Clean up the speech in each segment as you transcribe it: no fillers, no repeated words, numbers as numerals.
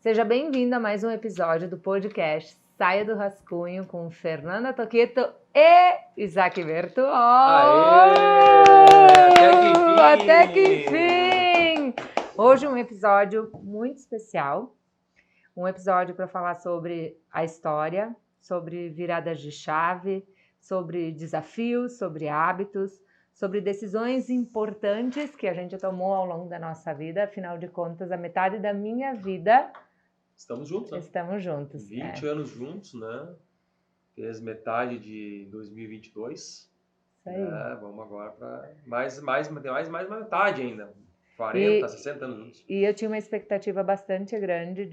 Seja bem-vindo a mais um episódio do podcast Saia do Rascunho com Fernanda Toqueto e Isaac Bertuol. Até que fim! Hoje um episódio muito especial, um episódio para falar sobre a história, sobre viradas de chave, sobre desafios, sobre hábitos, sobre decisões importantes que a gente tomou ao longo da nossa vida. Afinal de contas, a metade da minha vida... Estamos juntos, né? Estamos juntos. 20 anos juntos, né? Fez metade de 2022. Isso aí. Vamos agora para mais uma metade ainda. 40, 60 anos juntos. E eu tinha uma expectativa bastante grande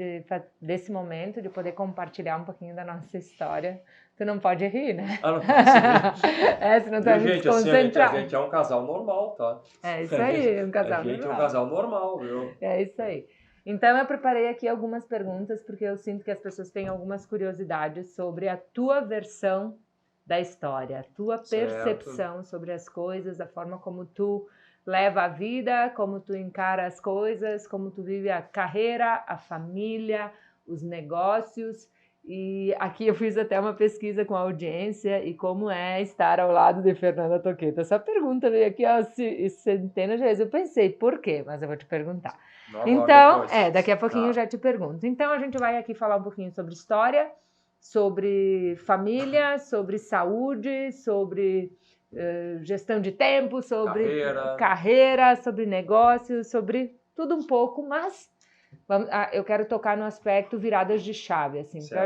desse momento, de poder compartilhar um pouquinho da nossa história. Tu não pode rir, né? Ah, não posso rir. Senão tu vai me desconcentrar. A gente é um casal normal, tá? É isso aí, um casal normal. A gente é um casal normal, viu? É isso aí. Então eu preparei aqui algumas perguntas, porque eu sinto que as pessoas têm algumas curiosidades sobre a tua versão da história, a tua percepção sobre as coisas, a forma como tu leva a vida, como tu encara as coisas, como tu vive a carreira, a família, os negócios. E aqui eu fiz até uma pesquisa com a audiência e como é estar ao lado de Fernanda Toqueto. Essa pergunta veio aqui centenas de vezes. Eu pensei, por quê? Mas eu vou te perguntar. Então, daqui a pouquinho eu já te pergunto. Então a gente vai aqui falar um pouquinho sobre história, sobre família, sobre saúde, sobre gestão de tempo, sobre carreira, sobre negócios, sobre tudo um pouco, mas eu quero tocar no aspecto viradas de chave, assim, porque eu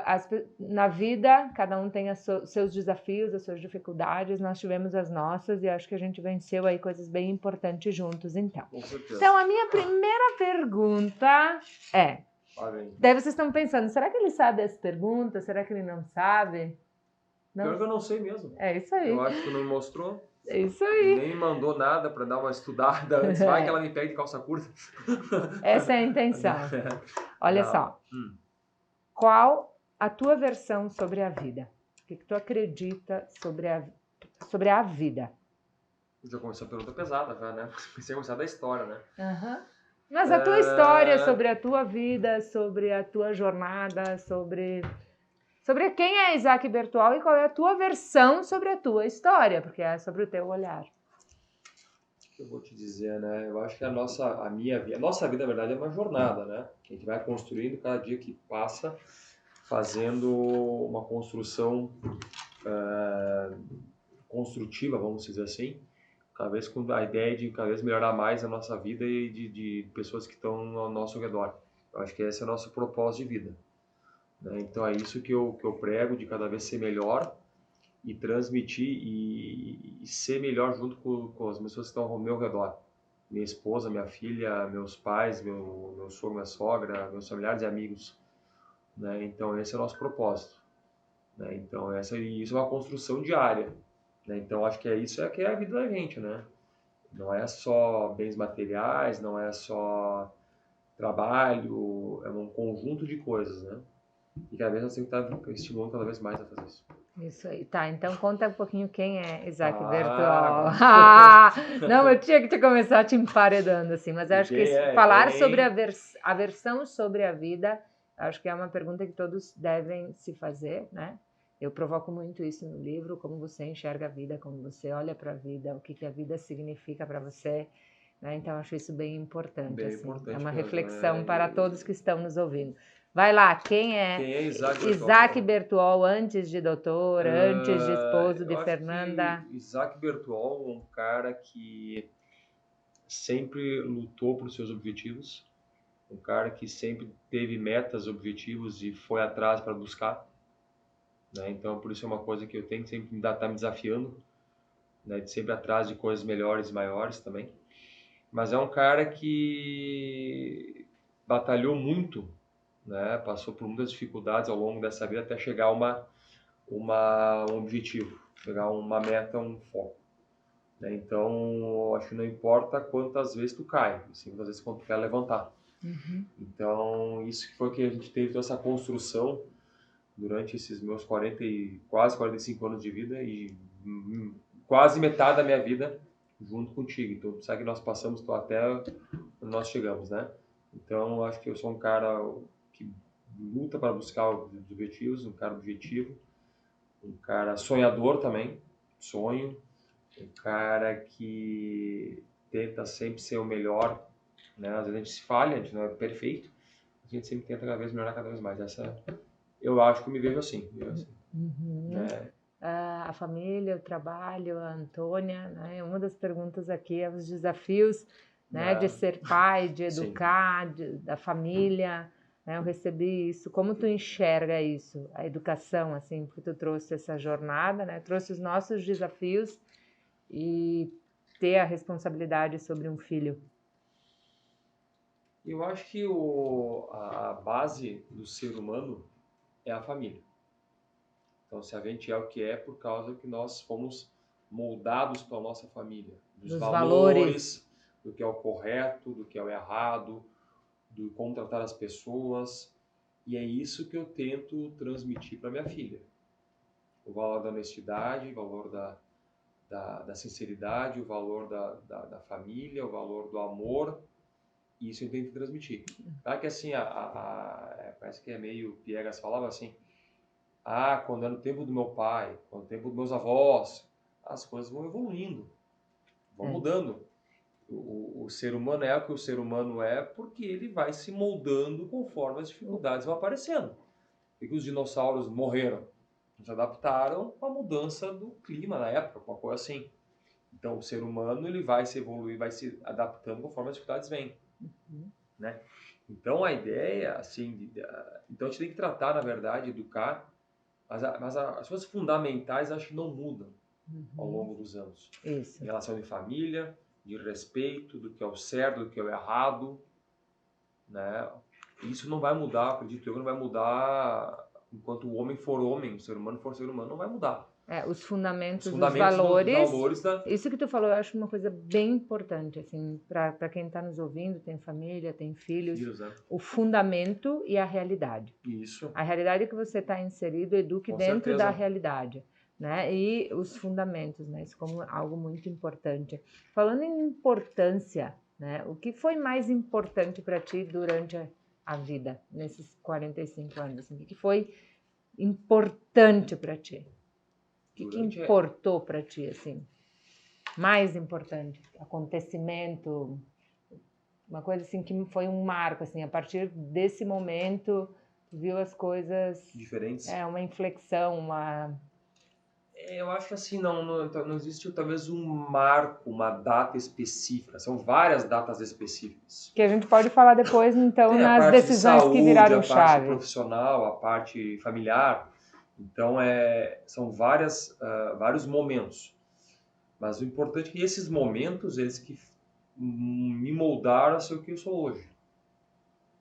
acho que na vida cada um tem seus desafios, as suas dificuldades, nós tivemos as nossas e acho que a gente venceu aí coisas bem importantes juntos, então. Então a minha primeira pergunta é, daí vocês estão pensando, será que ele sabe essa pergunta? Será que ele não sabe? Não. Pior que eu não sei mesmo. É isso aí. Eu acho que não me mostrou. É isso aí. Nem mandou nada para dar uma estudada antes. Vai que ela me pega de calça curta. Essa é a intenção. Olha só. Qual a tua versão sobre a vida? O que tu acredita sobre a vida? Já começou a pergunta pesada, né? Pensei em começar da história, né? Uhum. Mas a tua história, sobre a tua vida, sobre a tua jornada, sobre quem é Isaac Bertuol e qual é a tua versão sobre a tua história, porque é sobre o teu olhar. Eu vou te dizer, né? Eu acho que a nossa vida, na verdade, é uma jornada, né? Que a gente vai construindo cada dia que passa, fazendo uma construção construtiva, vamos dizer assim, cada vez com a ideia de cada vez melhorar mais a nossa vida e de pessoas que estão ao nosso redor. Eu acho que esse é o nosso propósito de vida. Então é isso que eu prego, de cada vez ser melhor e transmitir e ser melhor junto com as pessoas que estão ao meu redor. Minha esposa, minha filha, meus pais, meu sogro, minha sogra, meus familiares e amigos. Então esse é o nosso propósito. Então isso é uma construção diária. Então acho que isso que é a vida da gente, né? Não é só bens materiais, não é só trabalho, é um conjunto de coisas, né? E cada vez nós temos que estar estimulando cada vez mais a fazer isso. Isso aí, tá. Então conta um pouquinho quem é Isaac Bertuol. Não, eu tinha que começar te emparedando assim, mas eu acho que falar sobre a versão sobre a vida, acho que é uma pergunta que todos devem se fazer, né? Eu provoco muito isso no livro, como você enxerga a vida, como você olha para a vida, o que a vida significa para você, né? Então acho isso bem importante. É uma reflexão para todos que estão nos ouvindo. Vai lá, quem é Isaac Bertuol antes de doutor, antes de esposo de Fernanda? Isaac Bertuol é um cara que sempre lutou por seus objetivos, um cara que sempre teve metas, objetivos e foi atrás para buscar. Então, por isso é uma coisa que eu tenho que sempre estar me desafiando, de sempre atrás de coisas melhores e maiores também. Mas é um cara que batalhou muito, passou por muitas dificuldades ao longo dessa vida até chegar a um objetivo, chegar a uma meta, um foco. Então, acho que não importa quantas vezes tu cai, assim, quantas vezes tu quer levantar. Uhum. Então, isso que foi que a gente teve toda essa construção durante esses meus quase 45 anos de vida e quase metade da minha vida junto contigo. Então, sabe que nós passamos até onde nós chegamos, né? Então, eu acho que eu sou um cara que luta para buscar os objetivos, um cara objetivo, um cara sonhador também, sonho, um cara que tenta sempre ser o melhor, né? Às vezes a gente se falha, a gente não é perfeito, a gente sempre tenta cada vez melhorar cada vez mais. Eu acho que eu me vejo assim, né? A família, o trabalho, a Antônia, né? Uma das perguntas aqui é os desafios, né, de ser pai, de educar, da família, né? Eu recebi isso. Como tu enxerga isso, a educação, assim, porque tu trouxe essa jornada, né? Trouxe os nossos desafios e ter a responsabilidade sobre um filho. Eu acho que a base do ser humano é a família. Então, se a gente é o que é por causa que nós fomos moldados pela nossa família, dos valores, do que é o correto, do que é o errado, do como tratar as pessoas. E é isso que eu tento transmitir para minha filha. O valor da honestidade, o valor da sinceridade, o valor da família, o valor do amor. E isso eu tento transmitir. Claro que assim, parece que é meio piegas, falava assim, quando é no tempo do meu pai, quando é no tempo dos meus avós, as coisas vão evoluindo, vão mudando. O ser humano é o que o ser humano é porque ele vai se moldando conforme as dificuldades vão aparecendo. E que os dinossauros morreram, se adaptaram com a mudança do clima na época, uma coisa assim. Então o ser humano ele vai se evoluir, vai se adaptando conforme as dificuldades vêm, né? Então a ideia, assim, então a gente tem que tratar, na verdade, educar, mas as coisas fundamentais acho que não mudam ao longo dos anos. Isso. Em relação de família, de respeito, do que é o certo, do que é o errado, né? Isso não vai mudar, acredito eu, não vai mudar enquanto o homem for homem, o ser humano for ser humano, não vai mudar. Os fundamentos, Os os valores, valores isso que tu falou, eu acho uma coisa bem importante, assim, para quem está nos ouvindo, tem família, tem filhos, né? O fundamento e a realidade. Isso. A realidade que você está inserido, eduque Com dentro certeza. da realidade, né? E os fundamentos, né? Isso como algo muito importante. Falando em importância, né? O que foi mais importante para ti durante a vida, nesses 45 anos? Assim, o que foi importante para ti? O que importou para ti, assim? Mais importante? Acontecimento? Uma coisa assim que foi um marco, assim, a partir desse momento, tu viu as coisas... diferentes. Uma inflexão, uma... Eu acho que assim, não existe talvez um marco, uma data específica. São várias datas específicas. Que a gente pode falar depois, então, nas decisões de saúde, que viraram a chave. parte profissional, a parte familiar. Então, são vários momentos. Mas o importante é que esses momentos, eles que me moldaram a ser o que eu sou hoje.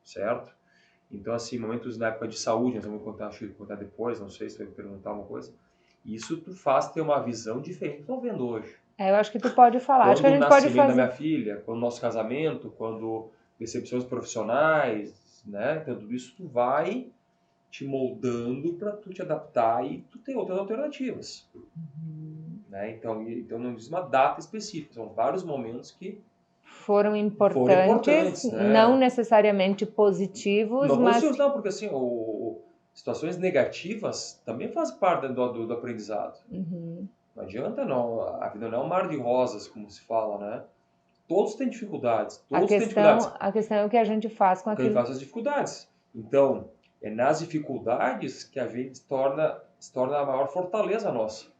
Certo? Então, assim, momentos na época de saúde, nós vamos contar depois, não sei se você vai me perguntar uma coisa. Isso tu faz ter uma visão diferente do que eu estou vendo hoje. Eu acho que tu pode falar. Acho que a gente pode fazer. Quando o nascimento da minha filha, quando o nosso casamento, quando decepções profissionais, né? Tudo isso tu vai te moldando para tu te adaptar e tu ter outras alternativas. Né? Então não diz uma data específica, são vários momentos que foram importantes, né? Não necessariamente positivos, mas... Positivos não, porque assim, situações negativas também fazem parte do aprendizado. Não adianta, não. A vida não é um mar de rosas, como se fala, né? Todos têm dificuldades. A questão é o que a gente faz com aquilo. A gente faz as dificuldades. Então, é nas dificuldades que a gente se torna a maior fortaleza nossa.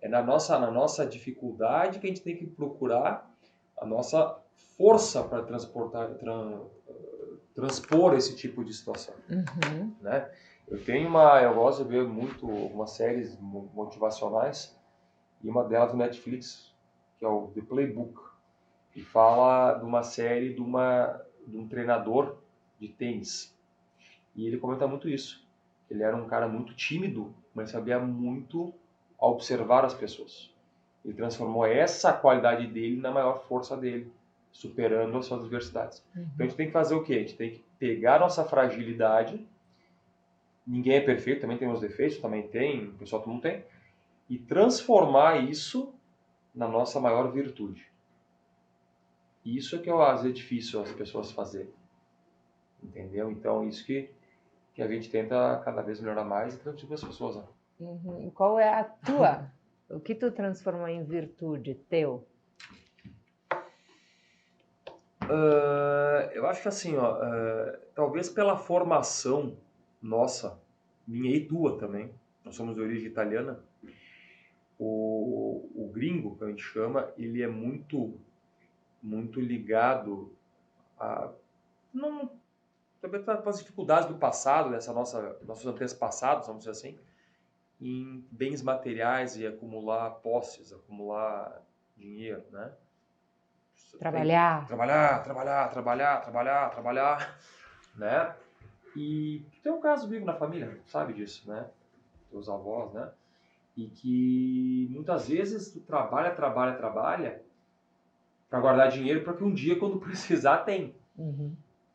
É na nossa dificuldade que a gente tem que procurar a nossa força para transpor esse tipo de situação. Né? Eu gosto de ver muito algumas séries motivacionais, e uma delas do Netflix, que é o The Playbook, que fala de uma série de um treinador de tênis. E ele comenta muito isso. Ele era um cara muito tímido, mas sabia muito observar as pessoas. Ele transformou essa qualidade dele na maior força dele, superando as suas adversidades. Então a gente tem que fazer o quê? A gente tem que pegar a nossa fragilidade, ninguém é perfeito, também tem os defeitos, também tem, o pessoal todo mundo tem, e transformar isso na nossa maior virtude. Isso é que às vezes é difícil as pessoas fazerem. entendeu? Então, isso que a gente tenta cada vez melhorar mais e transmitir para as pessoas, né? E qual é a tua? O que tu transformou em virtude teu? Eu acho que assim, ó, talvez pela formação nossa, minha e tua também, nós somos de origem italiana, o gringo, que a gente chama, ele é muito, muito ligado a, não, também para as dificuldades do passado, nossos antepassados, vamos dizer assim, em bens materiais e acumular posses, acumular dinheiro, né? Trabalhar. Trabalhar, né? E tem um caso vivo na família, sabe disso, né? Teus avós, né? E que muitas vezes tu trabalha para guardar dinheiro para que um dia, quando precisar, tem,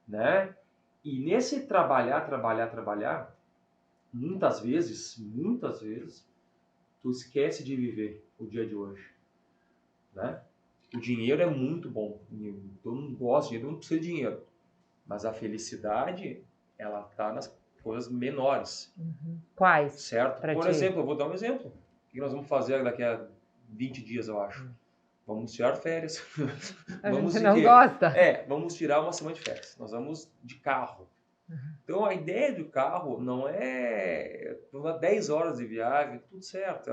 né? E nesse trabalhar, muitas vezes, tu esquece de viver o dia de hoje, né? O dinheiro é muito bom, todo mundo gosta de dinheiro, todo mundo precisa de dinheiro, mas a felicidade, ela tá nas coisas menores. Quais? Certo? Por exemplo, eu vou dar um exemplo. O que nós vamos fazer daqui a 20 dias, eu acho? Vamos tirar férias. A gente não gosta. Vamos tirar uma semana de férias. Nós vamos de carro. Então, a ideia do carro não é 10 horas de viagem, tudo certo,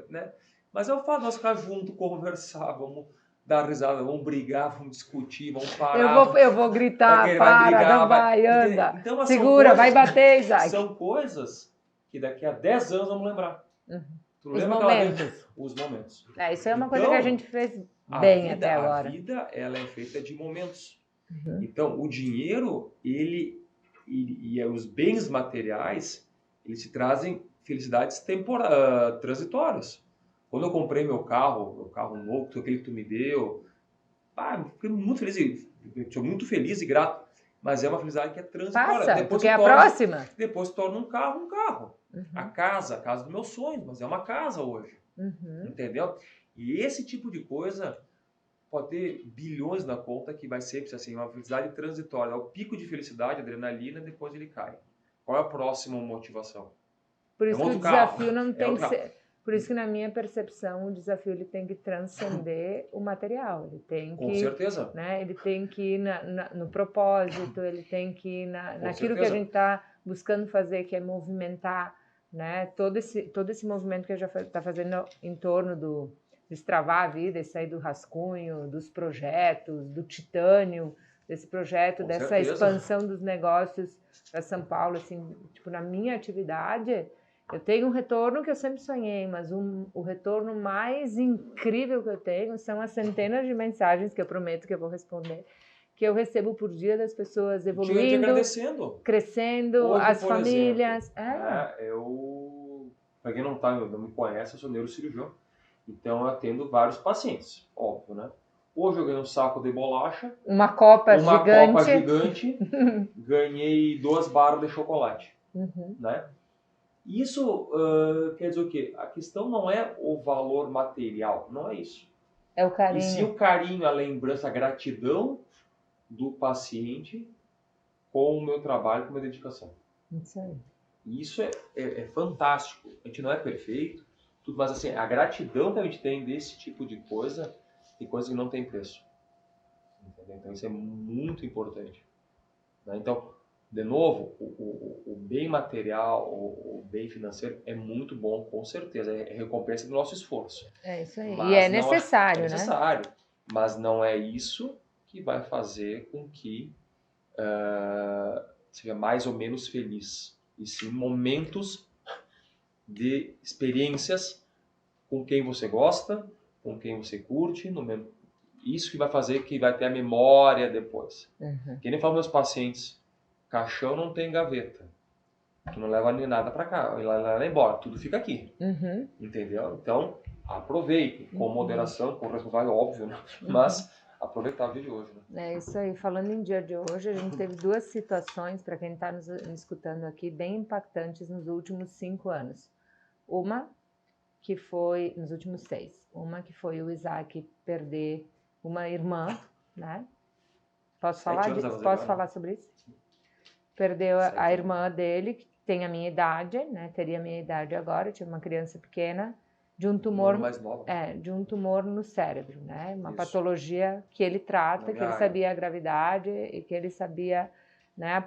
né? Mas é o fato de nós ficar juntos, conversar, vamos dar risada, vamos brigar, vamos discutir, vamos parar. Eu vou gritar, não vai, anda. Então, segura, vai bater, Isaac. São coisas que daqui a 10 anos vamos lembrar. Os momentos. Os momentos. Isso é uma coisa que a gente fez bem até agora. A vida, ela é feita de momentos. Então, o dinheiro, ele e os bens materiais, eles te trazem felicidades transitórias. Quando eu comprei meu carro novo, aquele que tu me deu, fiquei muito feliz, sou muito feliz e grato. Mas é uma felicidade que é transitória. Passa, porque é a próxima. Depois torna um carro. A casa dos meus sonhos, mas é uma casa hoje. Entendeu? E esse tipo de coisa pode ter bilhões na conta que vai ser assim, uma felicidade transitória. É o pico de felicidade, adrenalina, depois ele cai. Qual é a próxima motivação? Por isso que o desafio não tem que ser... Por isso que, na minha percepção, o desafio ele tem que transcender o material. Ele tem que, com certeza. Né, ele tem que ir no propósito, ele tem que ir naquilo que a gente está buscando fazer, que é movimentar, né, todo esse movimento que a gente está fazendo em torno do destravar a vida e sair do rascunho, dos projetos, do titânio, desse projeto, dessa expansão dos negócios para São Paulo. Assim, tipo, na minha atividade... Eu tenho um retorno que eu sempre sonhei, mas o retorno mais incrível que eu tenho são as centenas de mensagens que eu prometo que eu vou responder, que eu recebo por dia das pessoas evoluindo, crescendo, hoje, as famílias. Para quem não me conhece, eu sou neurocirurgião, então eu atendo vários pacientes, óbvio, né? Hoje eu ganhei um saco de bolacha, uma copa gigante, ganhei 2 barras de chocolate, né? Isso quer dizer o quê? A questão não é o valor material, não é isso. É o carinho. E sim o carinho, a lembrança, a gratidão do paciente com o meu trabalho, com a minha dedicação. Isso aí. E isso é fantástico. A gente não é perfeito, tudo, mas assim, a gratidão que a gente tem desse tipo de coisa, tem coisa que não tem preço. Entendeu? Então isso é muito importante. Né? Então, de novo, o bem material, o bem financeiro é muito bom, com certeza. É recompensa do nosso esforço. É isso aí. Mas e é necessário, né? É necessário. Mas não é isso que vai fazer com que seja mais ou menos feliz. E sim momentos de experiências com quem você gosta, com quem você curte. Isso que vai fazer que vai ter a memória depois. Que nem falo meus pacientes, caixão não tem gaveta. Tu não leva nem nada para cá, leva embora, tudo fica aqui. Entendeu? Então, aproveite com moderação, com responsabilidade, óbvio, né? Mas aproveitar o dia de hoje. Né? É isso aí. Falando em dia de hoje, a gente teve 2 situações, para quem está nos escutando aqui, bem impactantes nos últimos 5 anos. Uma que foi, nos últimos 6, uma que foi o Isaac perder uma irmã, né? Posso falar sobre isso? perdeu a irmã dele, que tem a minha idade, né? Teria a minha idade agora, tinha uma criança pequena, de um tumor, mais nova. de um tumor no cérebro, né? Uma Isso. patologia que ele trata, que ele sabia a gravidade e que ele sabia, né,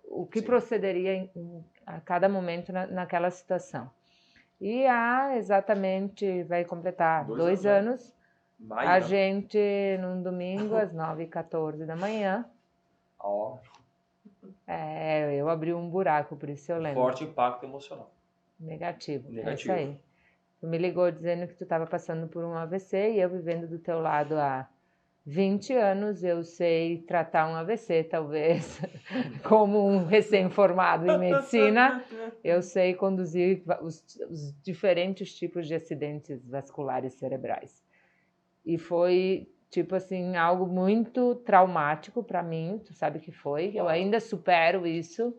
o que procederia a cada momento naquela situação. E exatamente, vai completar 2 anos, a gente, num domingo, às 9h14 da manhã, eu abri um buraco, por isso eu lembro. Forte impacto emocional. Negativo. É isso aí. Tu me ligou dizendo que tu estava passando por um AVC e eu vivendo do teu lado há 20 anos, eu sei tratar um AVC, talvez, como um recém-formado em medicina, eu sei conduzir os diferentes tipos de acidentes vasculares cerebrais. E foi, tipo assim, algo muito traumático para mim, tu sabe que foi, eu ainda supero isso,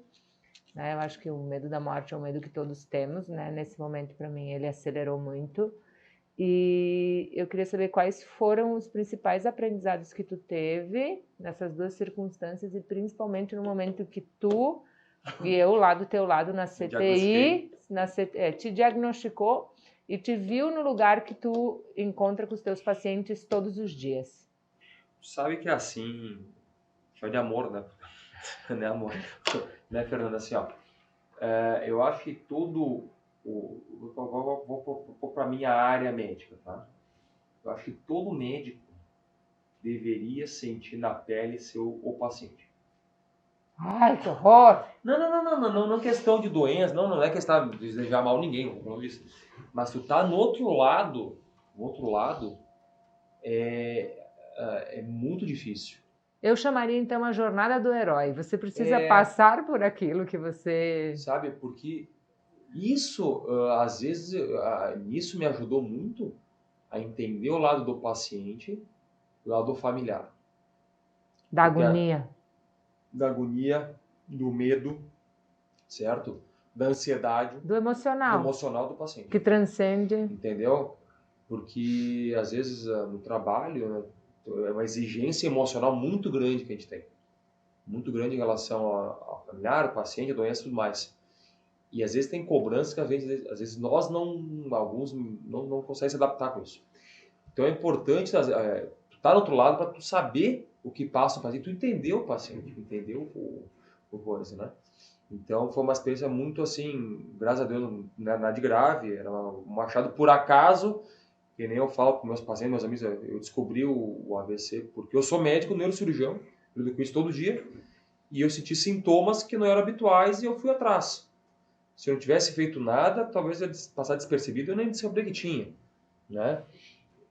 né? Eu acho que o medo da morte é um medo que todos temos, né? Nesse momento, para mim, ele acelerou muito. E eu queria saber quais foram os principais aprendizados que tu teve nessas 2 circunstâncias e principalmente no momento que tu e eu lá do teu lado na CTI, te diagnosticou e te viu no lugar que tu encontra com os teus pacientes todos os dias. Sabe que é assim, foi de amor, né? Não é amor. Né, Fernanda? Assim, ó, eu acho que vou para a minha área médica, tá? Eu acho que todo médico deveria sentir na pele o paciente. Ai, que horror! Não questão de doença, não é questão de desejar mal ninguém, não é isso. Mas tu tá no outro lado é muito difícil. Eu chamaria então a jornada do herói. Você precisa passar por aquilo que você... Sabe, porque isso, às vezes, isso me ajudou muito a entender o lado do paciente, o lado do familiar. Da agonia. Da agonia, do medo, certo? Da ansiedade. Do emocional. Do emocional do paciente. Que transcende. Entendeu? Porque, às vezes, no trabalho, né, é uma exigência emocional muito grande que a gente tem. Muito grande em relação ao familiar, ao paciente, a doença e tudo mais. E, às vezes, tem cobranças que, às vezes nós alguns não conseguem se adaptar com isso. Então, é importante tu estar do outro lado para tu saber o que passa no paciente, tu entender o paciente, entender o coisa, né? Então, foi uma experiência muito, assim, graças a Deus, nada de grave, era um achado por acaso, que nem eu falo com meus pacientes, meus amigos, eu descobri o AVC porque eu sou médico, neurocirurgião, eu lido com isso todo dia, e eu senti sintomas que não eram habituais e eu fui atrás. Se eu não tivesse feito nada, talvez eu passasse despercebido e eu nem descobri que tinha, né?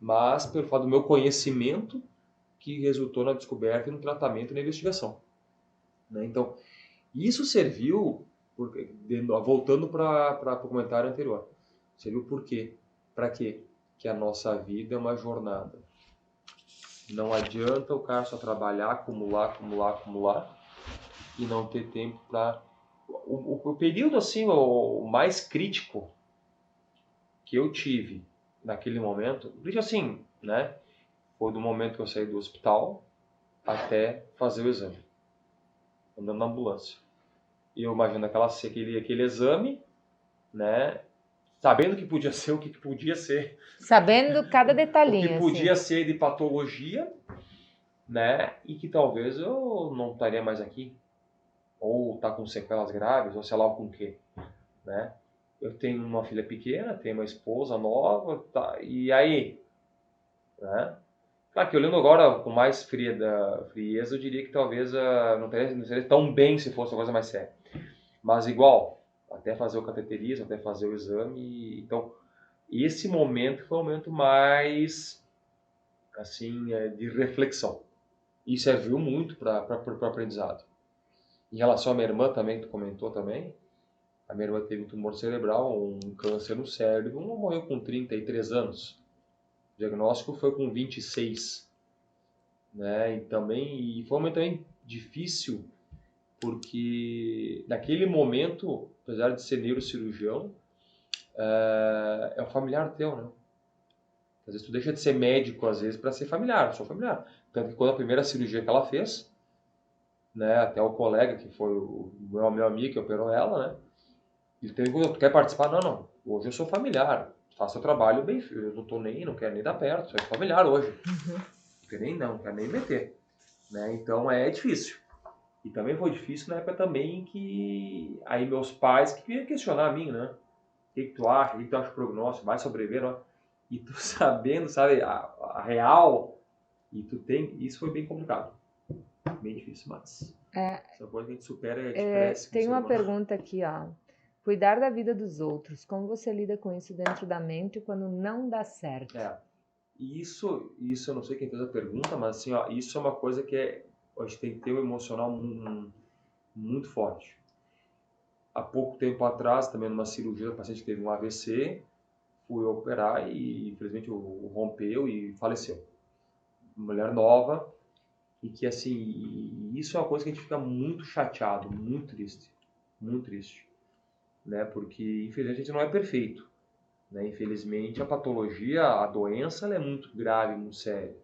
Mas pelo fato do meu conhecimento que resultou na descoberta e no tratamento e na investigação, né? Então, isso serviu, voltando para o comentário anterior, serviu por quê? Para quê? Que a nossa vida é uma jornada. Não adianta o cara só trabalhar, acumular e não ter tempo para... O período assim, o mais crítico que eu tive naquele momento, assim, né? Foi do momento que eu saí do hospital até fazer o exame, andando na ambulância. E eu imagino aquele exame, né? Sabendo que podia ser o que podia ser. Sabendo cada detalhinho. O que podia ser de patologia, né? E que talvez eu não estaria mais aqui. Ou tá com sequelas graves, ou sei lá com o quê, né? Eu tenho uma filha pequena, tenho uma esposa nova, tá? E aí? Né? Claro que olhando agora com mais frieza, eu diria que talvez não seria tão bem se fosse uma coisa mais séria. Mas igual, até fazer o cateterismo, até fazer o exame. Então, esse momento foi um momento mais, assim, de reflexão. E serviu muito para o aprendizado. Em relação à minha irmã também, que tu comentou também, a minha irmã teve um tumor cerebral, um câncer no cérebro, morreu com 33 anos. O diagnóstico foi com 26. Né? E foi um momento também difícil, porque naquele momento, apesar de ser neurocirurgião, é um familiar teu, né? Às vezes tu deixa de ser médico, às vezes, para ser familiar. Eu sou familiar. Tanto que quando a primeira cirurgia que ela fez, né? Até o colega, que foi o meu amigo que operou ela, né? Ele perguntou, tu quer participar? Não. Hoje eu sou familiar. Faço o trabalho bem, eu não quero nem dar perto, sou familiar hoje. Não quero nem meter. Né? Então é difícil. E também foi difícil na época também que aí meus pais que queriam questionar a mim, né? O que tu acha? O que tu acha do prognóstico? Vai sobreviver? Não? E tu sabendo, sabe, a real, e tu tem... Isso foi bem complicado. Bem difícil, mas... Essa coisa que a gente supera e a gente cresce. Tem uma pergunta aqui, ó. Cuidar da vida dos outros. Como você lida com isso dentro da mente quando não dá certo? Isso eu não sei quem fez a pergunta, mas assim, ó, isso é uma coisa que a gente tem que ter um emocional muito forte. Há pouco tempo atrás, também numa cirurgia, o paciente teve um AVC, fui operar e infelizmente rompeu e faleceu. Mulher nova, e que assim, isso é uma coisa que a gente fica muito chateado, muito triste, né? Porque infelizmente a gente não é perfeito, né? Infelizmente a patologia, a doença, ela é muito grave, muito séria,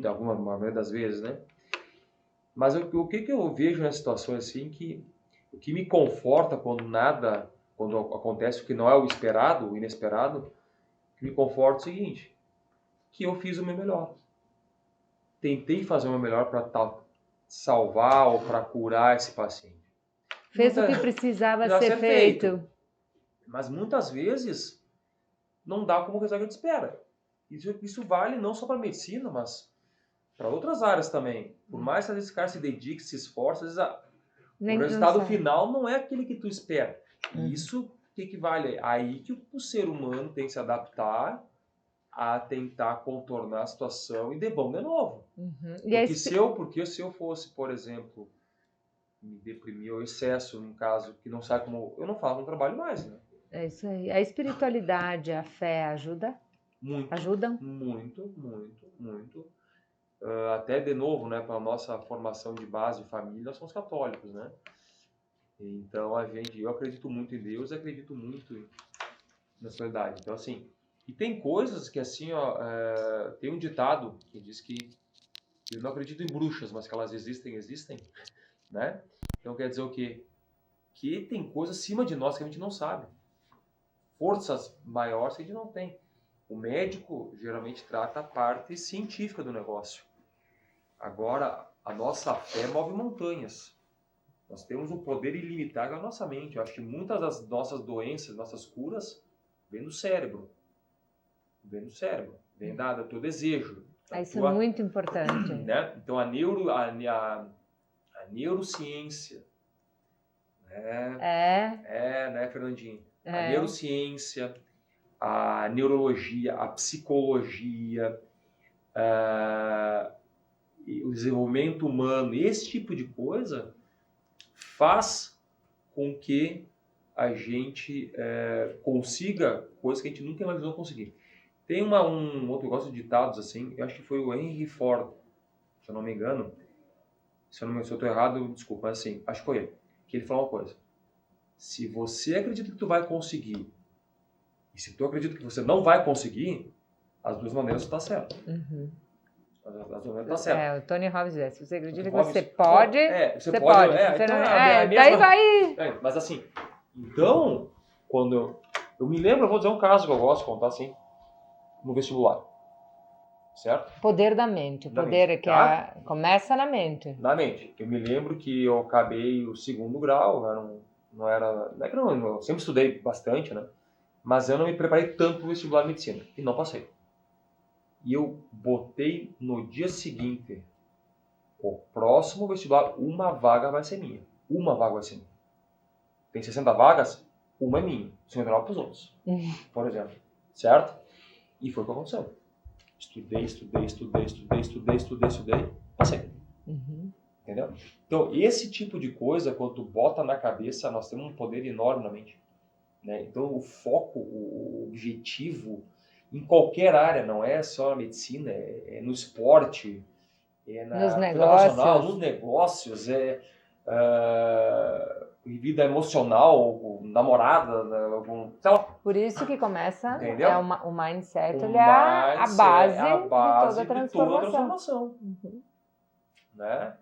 alguma maioria das vezes, né? Mas o que eu vejo nessa situação assim, que o que me conforta quando acontece o que não é o esperado, o inesperado, que me conforta é o seguinte, que eu fiz o meu melhor. Tentei fazer o meu melhor para salvar ou para curar esse paciente. Fez o que precisava ser feito. Mas muitas vezes não dá como o resultado que a gente espera. Isso vale não só para a medicina, mas para outras áreas também. Por mais que às vezes o cara se dedique, se esforce, às vezes o resultado final não é aquele que tu espera. E isso que vale? Aí que o ser humano tem que se adaptar a tentar contornar a situação e de bom de novo. Porque se eu fosse, por exemplo, me deprimir ou excesso, num caso que não sabe como... Eu não faço, não trabalho mais, né? É isso aí. A espiritualidade, a fé ajuda? Ajudam? Muito. Até de novo, né, para a nossa formação de base de família, nós somos católicos, né? Então eu acredito muito em Deus, acredito muito na sociedade. Então assim, e tem coisas que assim, ó, tem um ditado que diz que eu não acredito em bruxas, mas que elas existem, né? Então quer dizer o quê? Que tem coisas acima de nós que a gente não sabe. Forças maiores que a gente não tem. O médico geralmente trata a parte científica do negócio. Agora, a nossa fé move montanhas. Nós temos um poder ilimitado na nossa mente. Eu acho que muitas das nossas doenças, nossas curas, vêm do cérebro. Vem do teu desejo. Isso é muito importante. Né? Então, a neurociência, né, Fernandinho? A neurociência, a neurologia, a psicologia, o desenvolvimento humano, esse tipo de coisa faz com que a gente consiga coisas que a gente nunca imaginou conseguir. Tem um outro, eu gosto de ditados assim, eu acho que foi o Henry Ford, se eu não me engano, se eu estou errado, desculpa, mas assim, acho que foi ele, que ele falou uma coisa: se você acredita que tu vai conseguir, e se tu acredita que você não vai conseguir, as duas maneiras está certo. As duas maneiras está certo. O Tony Robbins diz, se você acredita que você pode, você pode. Daí vai... mas assim, então, quando eu me lembro, eu vou dizer um caso que eu gosto de contar assim, no vestibular. Certo? Poder da mente. O poder começa na mente. Na mente. Eu me lembro que eu acabei o segundo grau, eu sempre estudei bastante, né? Mas eu não me preparei tanto para o vestibular de medicina. E não passei. E eu botei no dia seguinte, o próximo vestibular, uma vaga vai ser minha. Tem 60 vagas, uma é minha. 59 para os outros. Por exemplo. Certo? E foi o que aconteceu. Estudei, passei. Entendeu? Então, esse tipo de coisa, quando tu bota na cabeça, nós temos um poder enorme na mente. Né? Então, o foco, o objetivo, em qualquer área, não é só na medicina, é no esporte, nos negócios, vida emocional, namorada, sei lá. Por isso que começa, o mindset, ele é a base de toda a transformação. Né?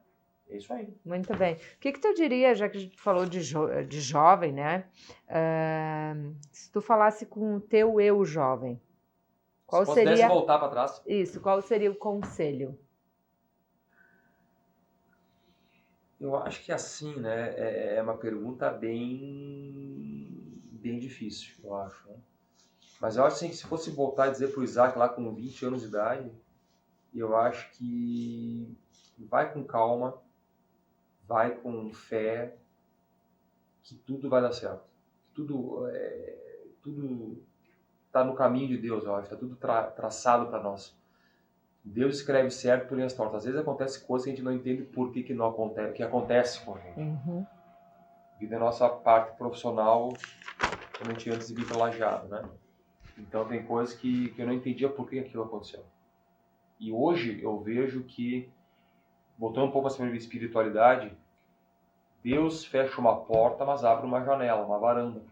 É isso aí. Muito bem. O que tu diria, já que a gente falou de jovem, né? Se tu falasse com o teu eu jovem, qual Se pudesse seria... voltar para trás. Isso, qual seria o conselho? Eu acho que assim, né, é uma pergunta bem difícil, eu acho, né? Mas eu acho assim, que se fosse voltar a dizer pro Isaac lá com 20 anos de idade, eu acho que vai com calma, vai com fé, que tudo vai dar certo. Tudo tá no caminho de Deus, eu acho, tá tudo traçado para nós. Deus escreve certo por linhas tortas. Às vezes acontece coisas que a gente não entende por que não acontece, que acontece com a gente. Uhum. Vida é a nossa parte profissional, somente antes de vir para Lajeado, né? Então tem coisas que eu não entendia por que aquilo aconteceu. E hoje eu vejo que, voltando um pouco a essa espiritualidade, Deus fecha uma porta, mas abre uma janela, uma varanda,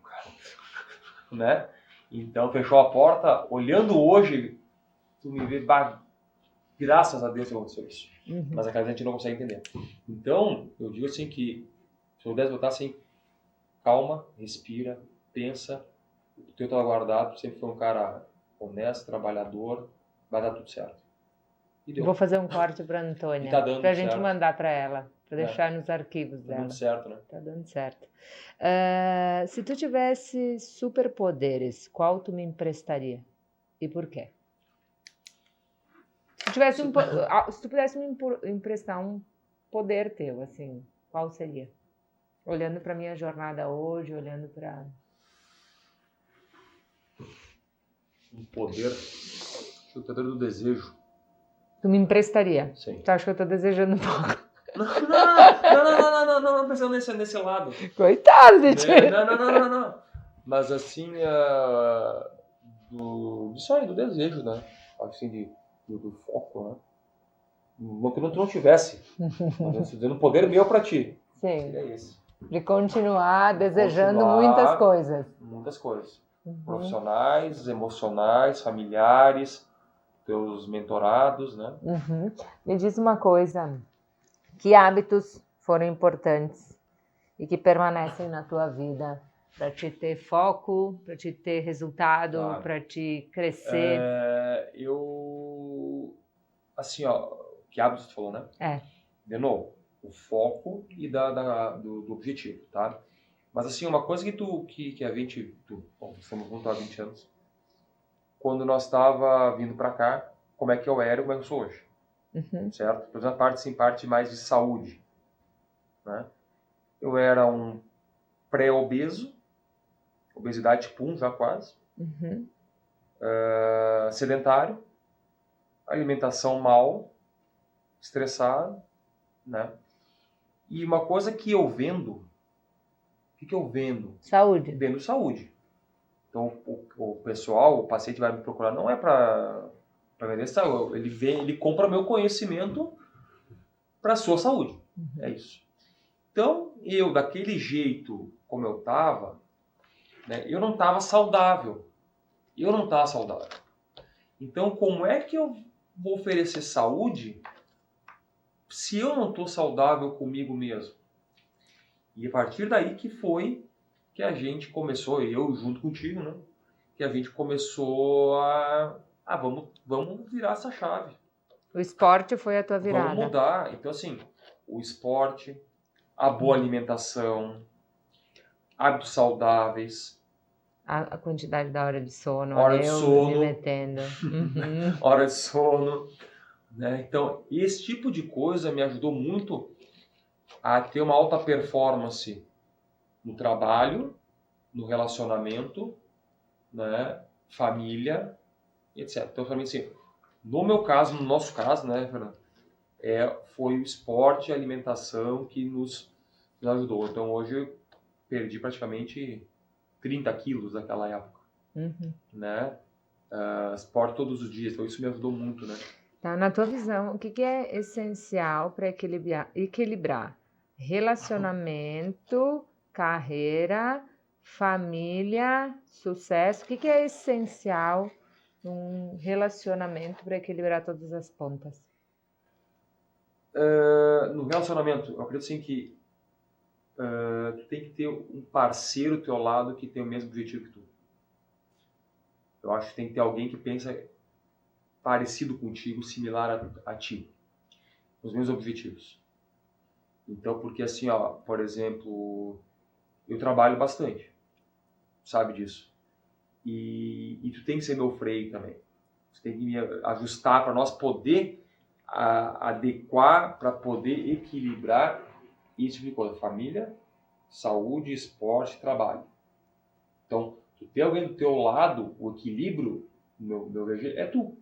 né? Então fechou a porta, olhando hoje, tu me vê, graças a Deus que aconteceu isso. Uhum. Mas a gente não consegue entender. Então, eu digo assim que, se eu pudesse botar assim, calma, respira, pensa, o teu tá guardado, sempre foi um cara honesto, trabalhador, vai dar tudo certo. E deu. Vou fazer um corte para Antônia, Tá dando pra gente certo. mandar para ela, para deixar nos arquivos Tá dela. dando certo, né? Tá dando certo. Se tu tivesse superpoderes, qual tu me emprestaria? E por quê? Se tu pudesse me emprestar um poder teu, assim, qual seria? Olhando para minha jornada hoje, olhando para... Um poder, o poder do desejo. Tu me emprestaria? Sim. Tu acha que eu tô desejando um pouco? Não, pensando nesse lado. Coitado de ti. Não. Mas assim, isso aí, do desejo, né? Assim, do foco, né? Não que tu não tivesse, mas eu estou dizendo poder meu pra ti. Sim. É esse. De continuar desejando muitas coisas. Muitas coisas. Uhum. Profissionais, emocionais, familiares, teus mentorados, né? Uhum. Me diz uma coisa, que hábitos foram importantes e que permanecem na tua vida para te ter foco, para te ter resultado, Claro. para te crescer? Assim, ó, que hábitos tu falou, né? De novo, o foco e do objetivo, tá? Mas assim, uma coisa que a gente, bom, estamos juntos há 20 anos, quando nós estava vindo para cá, como é que eu era e como é que eu sou hoje, certo? Por exemplo, parte mais de saúde, né? Eu era um pré-obeso, obesidade tipo 1 já quase, sedentário, alimentação mal, estressado, né? E uma coisa que eu vendo, o que eu vendo? Saúde. Vendo saúde. Então o pessoal, o paciente vai me procurar, não é para vender saúde, ele compra meu conhecimento para a sua saúde. É isso. Então, eu, daquele jeito como eu estava, né, eu não estava saudável. Então, como é que eu vou oferecer saúde se eu não estou saudável comigo mesmo? E a partir daí que foi que a gente começou, eu junto contigo, né? Que a gente começou vamos virar essa chave. O esporte foi a tua virada. Vamos mudar. Então, assim, o esporte, a boa alimentação, hábitos saudáveis. A quantidade da hora de sono. Hora de sono. Me metendo. Hora de sono. Né? Então, esse tipo de coisa me ajudou muito a ter uma alta performance no trabalho, no relacionamento, né? Família, etc. Então, para mim, assim, no nosso caso, né, Fernando, foi o esporte e a alimentação que nos ajudou. Então, hoje eu perdi praticamente 30 quilos naquela época, né? Esporte todos os dias, então isso me ajudou muito, né? Tá, na tua visão, o que é essencial para equilibrar relacionamento, carreira, família, sucesso? O que é essencial num relacionamento para equilibrar todas as pontas? no relacionamento, eu acredito assim que tu tem que ter um parceiro ao teu lado que tem o mesmo objetivo que tu. Eu acho que tem que ter alguém que pensa parecido contigo, similar a ti, os mesmos objetivos. Então, porque assim, ó, por exemplo, eu trabalho bastante, sabe disso. E tu tem que ser meu freio também. Você tem que me ajustar para nós poder adequar, para poder equilibrar isso de coisa. Família, saúde, esporte, trabalho. Então, tu ter alguém do teu lado, o equilíbrio, meu é tu.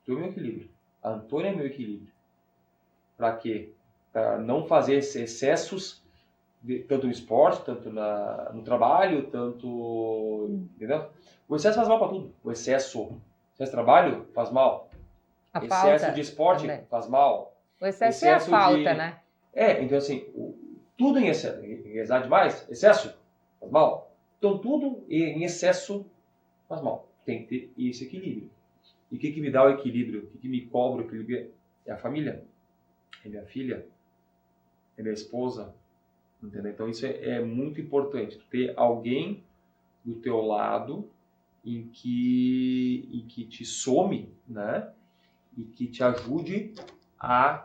Tu é meu equilíbrio. A Antônia é meu equilíbrio. Para quê? Para não fazer excessos, tanto no esporte, tanto no trabalho, tanto... Entendeu? O excesso faz mal para tudo. O excesso de trabalho faz mal. A Excesso falta de esporte também. faz mal. O excesso é a falta, né? Então assim, tudo em excesso. Exagerar demais, excesso, faz mal. Então tudo em excesso faz mal. Tem que ter esse equilíbrio. E o que me dá o equilíbrio? O que me cobra o equilíbrio? É a família. É minha filha. É minha esposa. Entendeu? Então isso é muito importante. Ter alguém do teu lado em que te some, né? E que te ajude a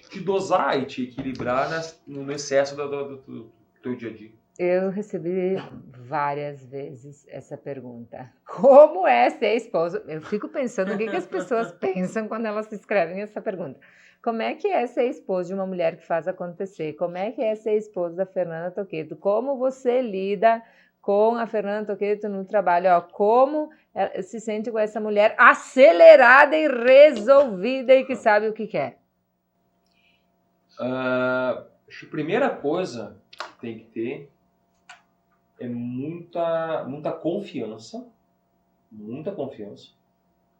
te dosar e te equilibrar no excesso do teu dia a dia. Eu recebi várias vezes essa pergunta. Como é ser esposo? Eu fico pensando o que as pessoas pensam quando elas escrevem essa pergunta. Como é que é ser esposo de uma mulher que faz acontecer? Como é que é ser esposo da Fernanda Toqueto? Como você lida com a Fernanda Toqueto no trabalho? Ó, como ela se sente com essa mulher acelerada e resolvida e que sabe o que quer? Acho que a primeira coisa que tem que ter é muita confiança. Muita confiança.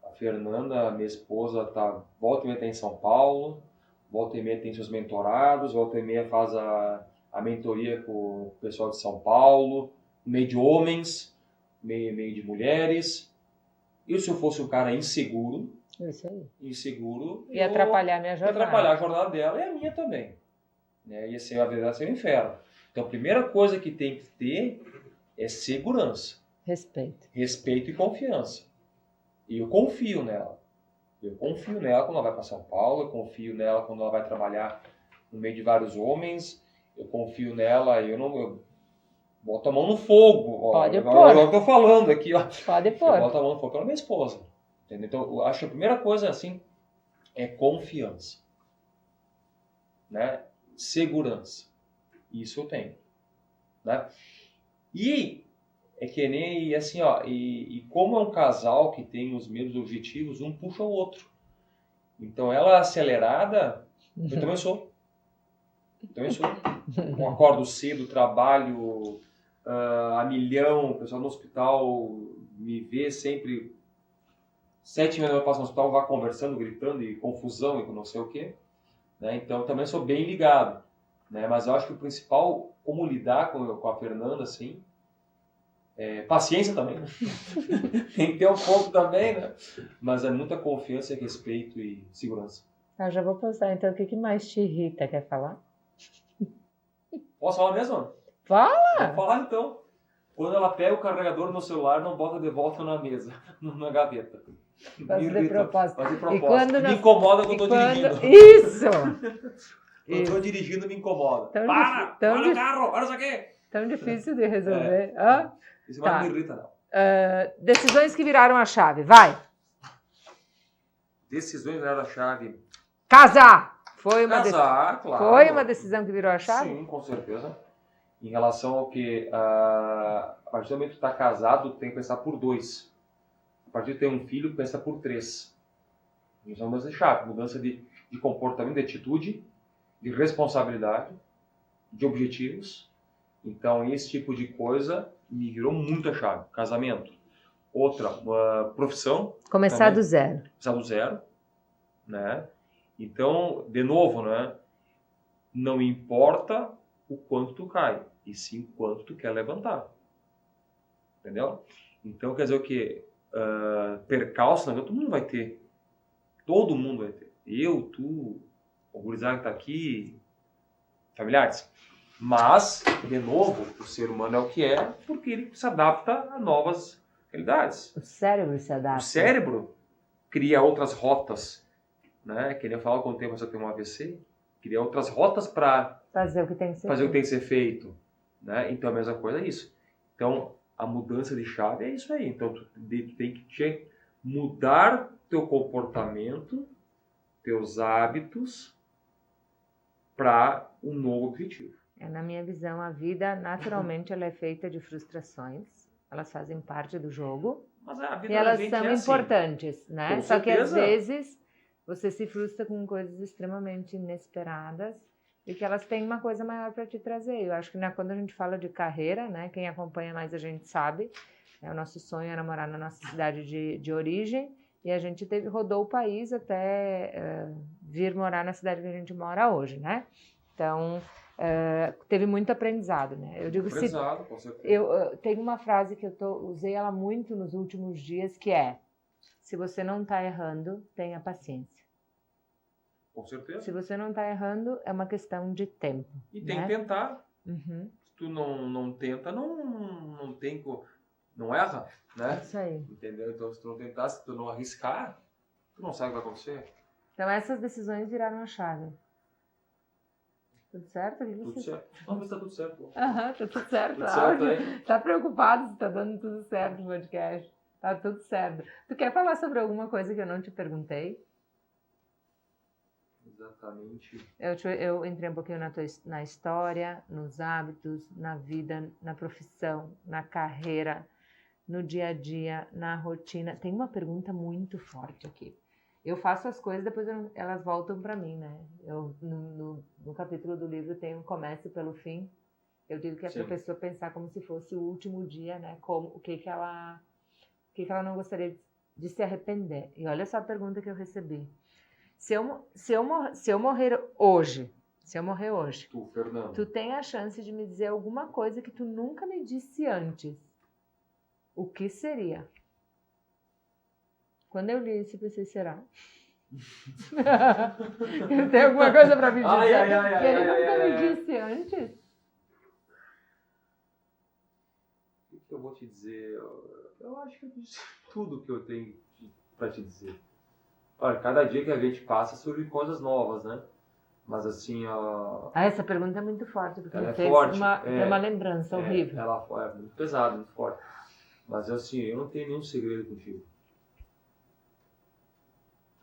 A Fernanda, minha esposa, volta e meia tá em São Paulo, volta e meia tem seus mentorados, volta e meia faz a mentoria com o pessoal de São Paulo, meio de homens, meio de mulheres. E se eu fosse um cara inseguro, ia atrapalhar a minha jornada. Atrapalhar a jornada dela e a minha também. Né? Ia ser a verdade, ser um inferno. Então a primeira coisa que tem que ter é segurança. Respeito e confiança. E eu confio nela. Eu confio nela quando ela vai para São Paulo, eu confio nela quando ela vai trabalhar no meio de vários homens, eu confio nela, eu boto a mão no fogo. Pode pôr. Agora eu tô falando aqui, ó. Pode pôr. Eu boto a mão no fogo pela minha esposa. Entendeu? Então, eu acho que a primeira coisa, assim, é confiança. Né? Segurança. Isso eu tenho. Né? E é que nem assim, ó, e como é um casal que tem os mesmos objetivos, um puxa o outro. Então ela acelerada, eu também sou. Eu acordo cedo, trabalho a milhão, o pessoal no hospital me vê sempre 7h30 eu passo no hospital, vai conversando, gritando e confusão e não sei o quê. Né? Então eu também sou bem ligado. Né? Mas eu acho que o principal, como lidar com a Fernanda, assim, paciência também, né? Tem que ter um pouco também, né? Mas é muita confiança, respeito e segurança. Eu já vou postar, então, o que mais te irrita? Quer falar? Posso falar mesmo? Fala! Vou falar então. Quando ela pega o carregador no celular, não bota de volta na mesa, na gaveta. Faz de propósito. E quando me incomoda quando eu tô dirigindo. Isso! Quando eu tô dirigindo, me incomoda. Para o carro, para isso aqui! Tão difícil de resolver. Isso mais não me irrita, não. Decisões que viraram a chave. Vai! Decisões viraram a chave. Casar! Claro. Foi uma decisão que virou a chave? Sim, com certeza. Em relação ao que, a partir do momento que tu tá casado, tu tem que pensar por 2. A partir de ter um filho, tu pensa por 3. Isso é uma mudança de chave. Mudança de comportamento, de atitude, de responsabilidade, de objetivos. Então, esse tipo de coisa me virou muito a chave. Casamento. Outra, uma profissão. Começar do zero. Começar do zero. Né? Então, de novo, né? Não importa o quanto tu cai, e sim o quanto tu quer levantar. Entendeu? Então, quer dizer o quê? Percalço, todo mundo vai ter. Todo mundo vai ter. Eu, tu, o gurizada que tá aqui, familiares. Mas, de novo, o ser humano é o que é, porque ele se adapta a novas realidades. O cérebro se adapta. O cérebro cria outras rotas, né? Que nem eu falo quando tem você tem um AVC, cria outras rotas para fazer o que tem que ser fazer o que tem que ser feito, né? Então a mesma coisa é isso. Então a mudança de chave é isso aí. Então tu tem que mudar teu comportamento, teus hábitos para um novo objetivo. Na minha visão, a vida, naturalmente, ela é feita de frustrações. Elas fazem parte do jogo. Mas a vida e elas da gente são é importantes, assim. né? Com Só que, às certeza. vezes, você se frustra com coisas extremamente inesperadas e que elas têm uma coisa maior para te trazer. Eu acho que quando a gente fala de carreira, né? Quem acompanha mais a gente sabe. O nosso sonho era morar na nossa cidade de origem. E a gente rodou o país até vir morar na cidade que a gente mora hoje, né? Então, teve muito aprendizado, né? Eu digo aprendizado, com certeza. Eu tenho uma frase que usei ela muito nos últimos dias, que é: se você não está errando, tenha paciência. Com certeza. Se você não está errando, é uma questão de tempo. E tem que tentar. Uhum. Se tu não tenta, não erra, né? Isso aí. Entendeu? Então, se tu não tentar, se tu não arriscar, tu não sabe o que vai acontecer. Então, essas decisões viraram a chave. Tudo certo? Tudo certo. Não, mas tá tudo certo. Tá tudo certo. Tudo certo aí. Tá preocupado se tá dando tudo certo no podcast. Tá tudo certo. Tu quer falar sobre alguma coisa que eu não te perguntei? Exatamente. Eu entrei um pouquinho na história, nos hábitos, na vida, na profissão, na carreira, no dia a dia, na rotina. Tem uma pergunta muito forte aqui. Eu faço as coisas, depois elas voltam para mim, né? No capítulo do livro tem um comece pelo fim. Eu digo que é para a pessoa pensar como se fosse o último dia, né? O que ela não gostaria de se arrepender. E olha só a pergunta que eu recebi. Se eu morrer hoje, Tu, Fernando, tu tem a chance de me dizer alguma coisa que tu nunca me disse antes. O que seria? Quando eu li isso, eu pensei, será? Tem alguma coisa para me dizer que ele nunca me disse antes? O que eu vou te dizer? Eu acho que eu disse tudo que eu tenho para te dizer. Olha, cada dia que a gente passa surgem coisas novas, né? Mas assim, essa pergunta é muito forte, porque ela fez forte. uma lembrança horrível. Ela é muito pesada, muito forte. Mas assim, eu não tenho nenhum segredo contigo.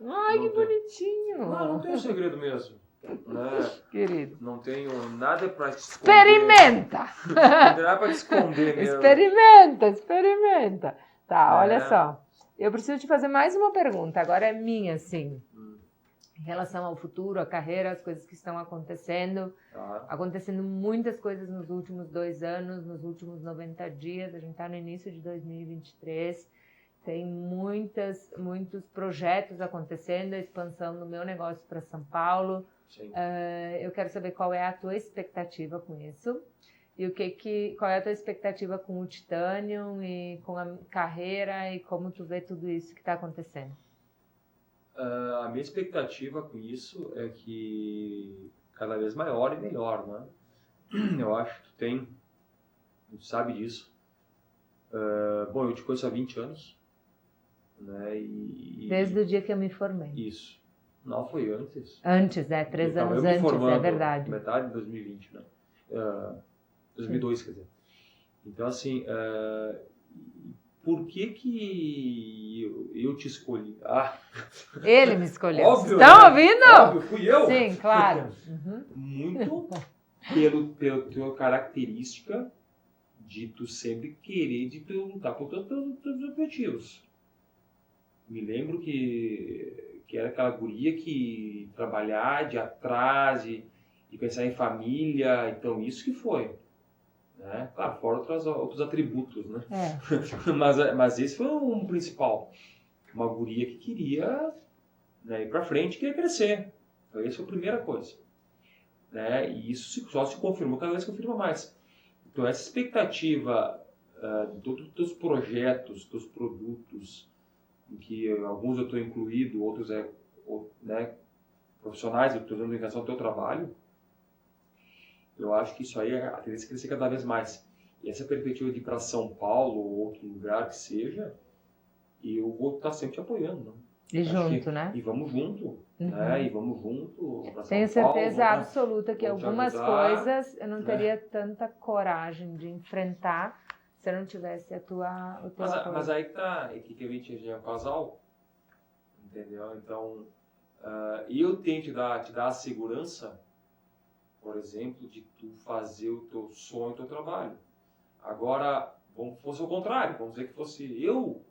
Ai, que bonitinho! Não tenho segredo mesmo. Né? Querido. Não tenho nada para te esconder. Experimenta! Não tem nada para te esconder mesmo. Experimenta. Tá, olha só. Eu preciso te fazer mais uma pergunta. Agora é minha, assim. Em relação ao futuro, à carreira, as coisas que estão acontecendo. Acontecendo muitas coisas nos últimos 2 anos, nos últimos 90 dias. A gente está no início de 2023. Tem muitos projetos acontecendo, a expansão do meu negócio para São Paulo. Eu quero saber qual é a tua expectativa com isso. E qual é a tua expectativa com o Titanium e com a carreira e como tu vê tudo isso que está acontecendo? A minha expectativa com isso é que cada vez maior e melhor, né? Eu acho que tu sabe disso. Bom, eu te conheço há 20 anos. Né? Desde o dia que eu me formei. Isso. Não, foi antes. Antes, 3 anos antes, é verdade. Metade de 2020, né? 2002, quer dizer. Então, assim, por que eu te escolhi? Ele me escolheu. Óbvio, estão ouvindo? Óbvio, fui eu. Sim, claro. Muito pela tua característica de tu sempre querer lutar por teus objetivos. Me lembro que era aquela guria que trabalhar de atrás e pensar em família, então isso que foi. Né? Claro, fora outros atributos, né? Mas esse foi um principal. Uma guria que queria, né, ir pra frente, queria crescer. Então essa foi a primeira coisa. Né? E isso só se confirmou, cada vez confirma mais. Então essa expectativa de todos os teus projetos, teus produtos, em que alguns eu estou incluído, outros é né, profissionais, eu estou dando ligação ao teu trabalho, eu acho que isso aí a tendência é crescer cada vez mais. E essa perspectiva de ir para São Paulo ou outro lugar que seja, eu vou estar sempre te apoiando, né? E junto, né? E vamos junto, né? E vamos junto para São Tenho certeza Paulo, absoluta que algumas coisas eu não teria tanta coragem de enfrentar se eu não tivesse o teu apoio. Mas aí que tá, que a gente já é um casal, entendeu? Então, eu tenho que te dar a segurança, por exemplo, de tu fazer o teu sonho, o teu trabalho. Agora, fosse o contrário, vamos dizer que fosse eu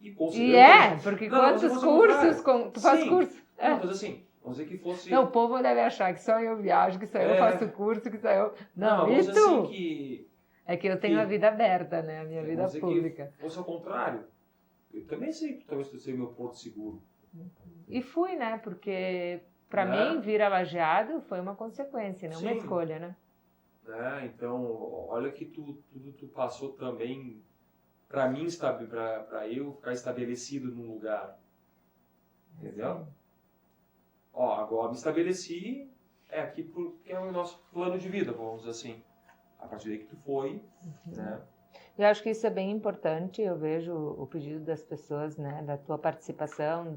e considerando... porque quantos cursos tu faz curso? Não, mas assim, vamos dizer que fosse... Não, o povo deve achar que só eu viajo, que só eu faço curso, que só eu... Não, vamos e dizer tu? Assim que... É que eu tenho a vida aberta, né? A minha vida pública. Que fosse ao contrário. Eu também sei que talvez tu seja meu porto seguro. E fui, né? Porque para mim vir a Lajeado foi uma consequência, não uma escolha, né? Então, olha que tudo tu passou também para mim, para eu ficar estabelecido num lugar. Entendeu? Agora me estabeleci aqui porque é o nosso plano de vida, vamos dizer assim. A partir daí que tu foi, né? Eu acho que isso é bem importante, eu vejo o pedido das pessoas, né, da tua participação,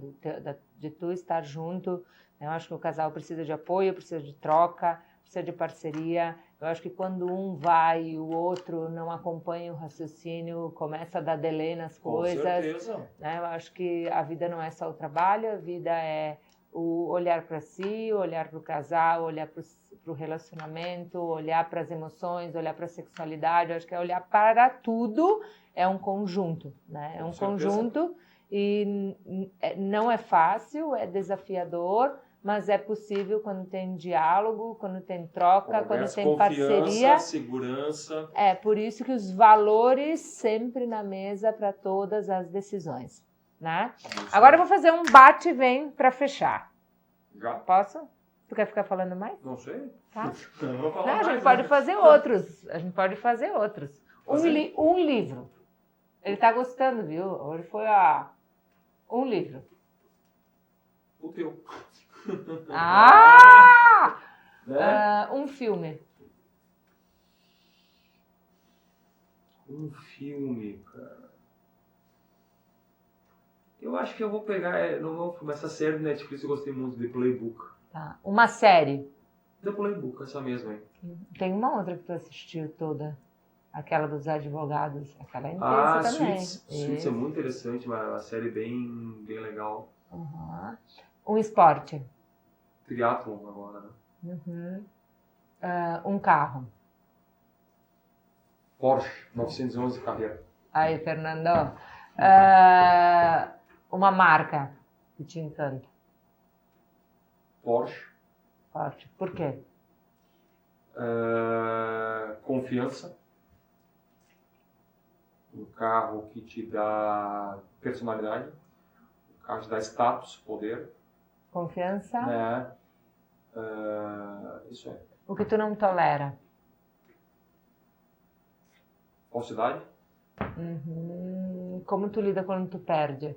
de tu estar junto. Eu acho que o casal precisa de apoio, precisa de troca, precisa de parceria. Eu acho que quando um vai e o outro não acompanha o raciocínio, começa a dar delay nas coisas. Com certeza. Né? Eu acho que a vida não é só o trabalho, a vida é o olhar para si, olhar para o casal, olhar para o relacionamento, olhar para as emoções, olhar para a sexualidade. Eu acho que é olhar para tudo, é um conjunto, né? É um conjunto e não é fácil, é desafiador, mas é possível quando tem diálogo, quando tem troca, quando tem parceria. Segurança. É por isso que os valores sempre na mesa para todas as decisões. Né? Agora eu vou fazer um bate e vem para fechar. Já? Posso? Tu quer ficar falando mais? Não sei. Tá? Não vou falar a mais, gente pode fazer outros. A gente pode fazer outros. Um livro. Ele tá gostando, viu? Hoje foi um livro. O teu. Um filme. Um filme, cara. Eu acho que eu vou pegar, não vou filmar essa série do Netflix, eu gostei muito, The Playbook. Tá. Uma série. The Playbook, essa mesma aí. Tem uma outra que tu assistiu toda. Aquela dos advogados. Aquela é intensa também. Suits é muito interessante, uma série bem legal. Uhum. Um esporte. Triathlon agora, né? Uhum. Um carro. Porsche 911 Carrera. Aí, Fernando. Uma marca que te encanta. Porsche. Por quê? Confiança. Um carro que te dá personalidade. Um carro que te dá status, poder. Confiança. Isso é. O que tu não tolera? Falsidade. Uhum. Como tu lida quando tu perde?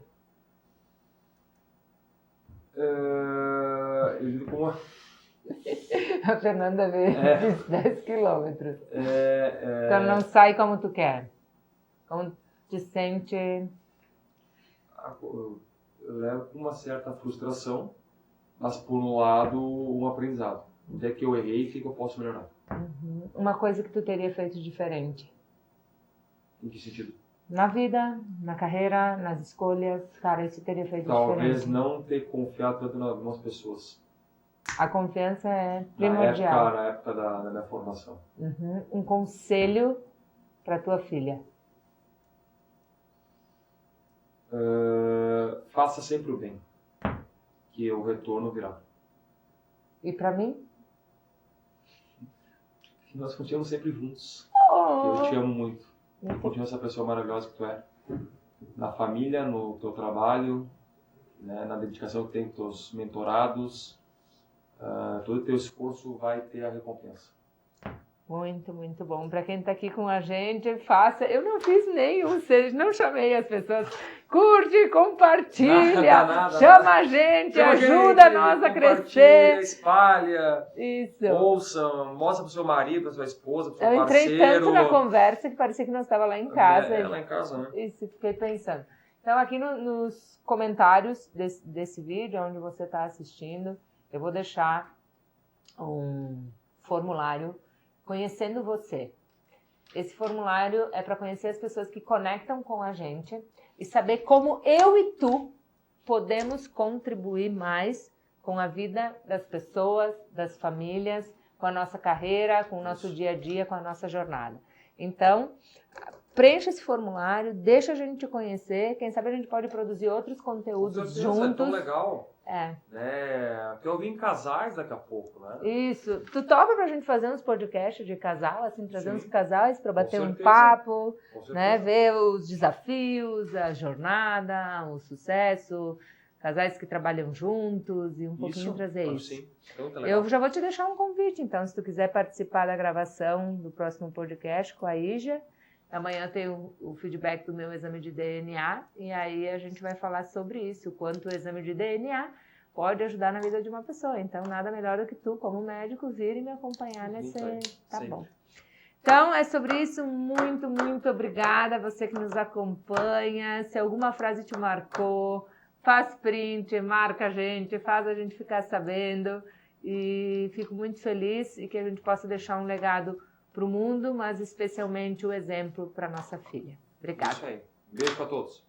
Eu lido com uma... A Fernanda veio 10 quilômetros. Então não sai como tu quer. Como te sente? Eu levo com uma certa frustração, mas por um lado um aprendizado. Onde é que eu errei e o que eu posso melhorar. Uhum. Uma coisa que tu teria feito diferente? Em que sentido? Na vida, na carreira, nas escolhas, cara, isso teria feito diferente. Talvez não ter confiado tanto em algumas pessoas. A confiança é primordial. Na época da minha formação. Uhum. Um conselho para tua filha? Faça sempre o bem, que o retorno virá. E para mim? Que nós continuamos sempre juntos. Eu te amo muito. Continua essa pessoa maravilhosa que tu é. Na família, no teu trabalho, né, na dedicação que tem com teus mentorados. Todo o teu esforço vai ter a recompensa. Muito, muito bom. Para quem está aqui com a gente, faça. Eu não fiz nenhum, não chamei as pessoas. Curte, compartilha, nada, chama a gente, ajuda nós a crescer. Espalha, isso. Ouça, mostra pro seu marido, pra sua esposa, pro seu parceiro. Eu entrei tanto na conversa que parecia que nós estávamos lá em casa. Lá em casa, né? Isso, fiquei pensando. Então, aqui nos comentários desse vídeo, onde você está assistindo, eu vou deixar um formulário conhecendo você. Esse formulário é para conhecer as pessoas que conectam com a gente e saber como eu e tu podemos contribuir mais com a vida das pessoas, das famílias, com a nossa carreira, com o nosso dia a dia, com a nossa jornada. Então, preencha esse formulário, deixa a gente te conhecer, quem sabe a gente pode produzir outros conteúdos juntos. É tão legal. É. Que eu vi em casais daqui a pouco, né? Isso. Tu topa pra gente fazer uns podcasts de casal, assim, trazer uns casais para bater um certeza. papo, né? Ver os desafios, a jornada, o sucesso, casais que trabalham juntos e um pouquinho trazer isso. Sim. Então, eu já vou te deixar um convite, então, se tu quiser participar da gravação do próximo podcast com a Ígia. Amanhã tem o feedback do meu exame de DNA e aí a gente vai falar sobre isso, o quanto o exame de DNA pode ajudar na vida de uma pessoa. Então, nada melhor do que tu, como médico, vir e me acompanhar nesse... Tá bom. Então, é sobre isso. Muito, muito obrigada a você que nos acompanha. Se alguma frase te marcou, faz print, marca a gente, faz a gente ficar sabendo. E fico muito feliz e que a gente possa deixar um legado para o mundo, mas especialmente o exemplo para nossa filha. Obrigada. Isso aí. Beijo para todos.